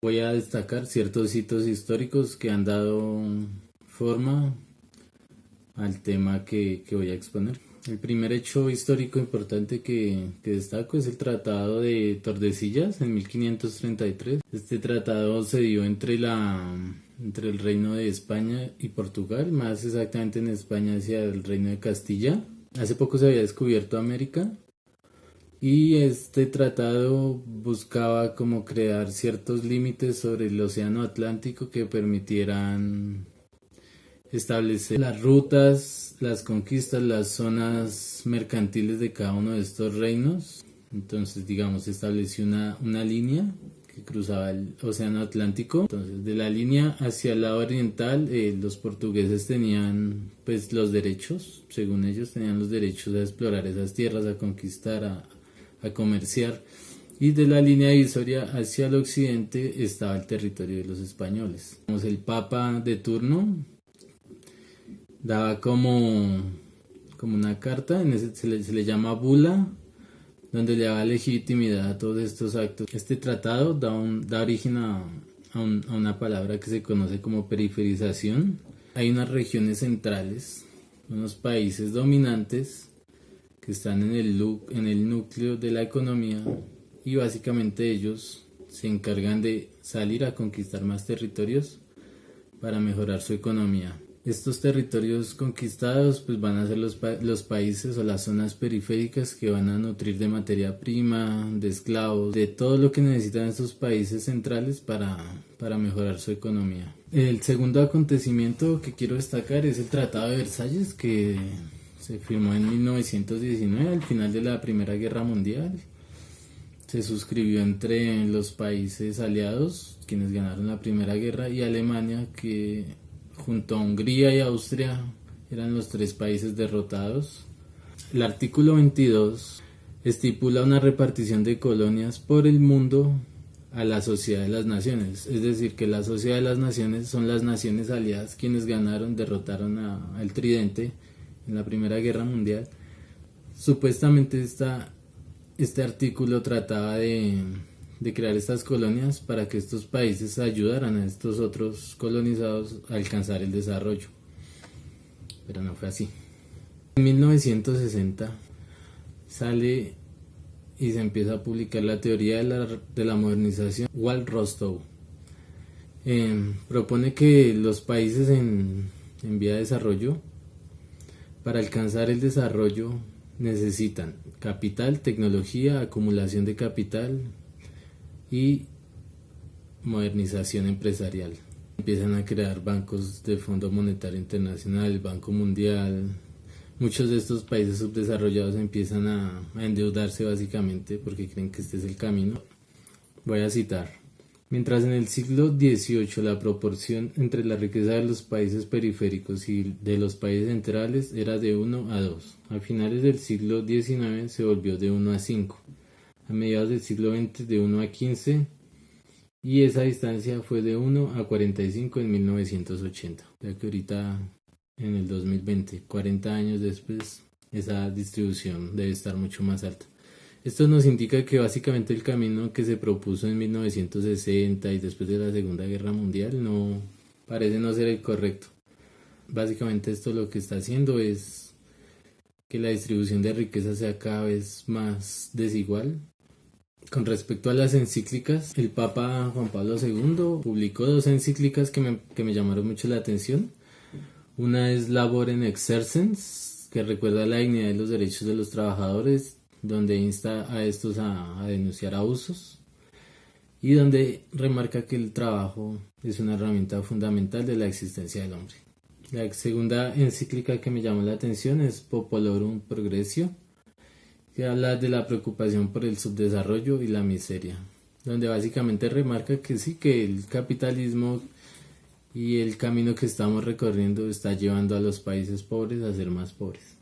Voy a destacar ciertos hitos históricos que han dado forma al tema que voy a exponer. El primer hecho histórico importante que destaco es el Tratado de Tordesillas en 1533. Este tratado se dio entre el Reino de España y Portugal, más exactamente en España hacia el Reino de Castilla. Hace poco se había descubierto América y este tratado buscaba como crear ciertos límites sobre el océano Atlántico que permitieran establecer las rutas, las conquistas, las zonas mercantiles de cada uno de estos reinos. Entonces, digamos, estableció una línea que cruzaba el océano Atlántico. Entonces, de la línea hacia el lado oriental, los portugueses tenían pues los derechos, según ellos tenían los derechos a explorar esas tierras, a conquistar, a comerciar. Y de la línea divisoria hacia el occidente estaba el territorio de los españoles. El papa de turno daba como una carta, se le llama bula, donde le daba legitimidad a todos estos actos. Este tratado da origen a una palabra que se conoce como periferización. Hay unas regiones centrales, unos países dominantes que están en el núcleo de la economía y básicamente ellos se encargan de salir a conquistar más territorios para mejorar su economía. Estos territorios conquistados pues van a ser los países o las zonas periféricas que van a nutrir de materia prima, de esclavos, de todo lo que necesitan estos países centrales para mejorar su economía. El segundo acontecimiento que quiero destacar es el Tratado de Versalles, que se firmó en 1919 al final de la Primera Guerra Mundial. Se suscribió entre los países aliados, quienes ganaron la Primera Guerra, y Alemania, que junto a Hungría y Austria eran los tres países derrotados. El artículo 22 estipula una repartición de colonias por el mundo a la Sociedad de las Naciones, es decir, que la Sociedad de las Naciones son las naciones aliadas quienes derrotaron al Tridente en la Primera Guerra Mundial. Supuestamente este artículo trataba de crear estas colonias para que estos países ayudaran a estos otros colonizados a alcanzar el desarrollo. Pero no fue así. En 1960 sale y se empieza a publicar la teoría de la modernización. Walt Rostow propone que los países en vía de desarrollo, para alcanzar el desarrollo, necesitan capital, tecnología, acumulación de capital y modernización empresarial. Empiezan a crear bancos de Fondo Monetario Internacional, el Banco Mundial. Muchos de estos países subdesarrollados empiezan a endeudarse básicamente porque creen que este es el camino. Voy a citar: mientras en el siglo XVIII la proporción entre la riqueza de los países periféricos y de los países centrales era de 1 a 2, a finales del siglo XIX se volvió de 1 a 5, a mediados del siglo XX de 1 a 15, y esa distancia fue de 1 a 45 en 1980, ya que ahorita en el 2020, 40 años después, esa distribución debe estar mucho más alta. Esto nos indica que básicamente el camino que se propuso en 1960 y después de la Segunda Guerra Mundial parece no ser el correcto. Básicamente esto lo que está haciendo es que la distribución de riqueza sea cada vez más desigual. Con respecto a las encíclicas, el Papa Juan Pablo II publicó 2 encíclicas que me llamaron mucho la atención. Una es Labor in Exercens, que recuerda la dignidad de los derechos de los trabajadores, donde insta a estos a denunciar abusos y donde remarca que el trabajo es una herramienta fundamental de la existencia del hombre. La segunda encíclica que me llamó la atención es Popolorum Progressio, que habla de la preocupación por el subdesarrollo y la miseria, donde básicamente remarca que sí, que el capitalismo y el camino que estamos recorriendo está llevando a los países pobres a ser más pobres.